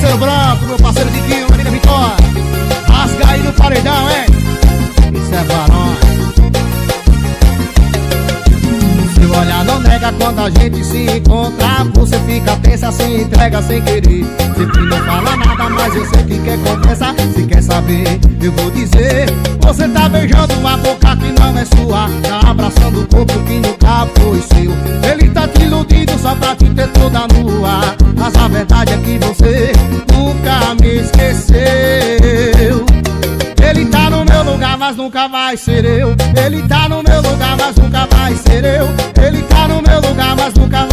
parceiro Branco, meu parceiro Diquinho, menina Vitória. Rasga aí no paredão, hein? Isso é varões. Seu olhar não nega quando a gente se encontra. Você fica tensa, se entrega sem querer. Sempre não fala nada, mas eu sei que quer conversa. Se quer saber, eu vou dizer. Você tá beijando uma boca que não é sua, tá abraçando o corpo que nunca foi seu. Ele tá te iludindo só pra te ter toda nua, mas a verdade é que você nunca me esqueceu. Ele tá no meu lugar, mas nunca vai ser eu. Ele tá no meu lugar, mas nunca vai ser eu. Ele tá no meu lugar, mas nunca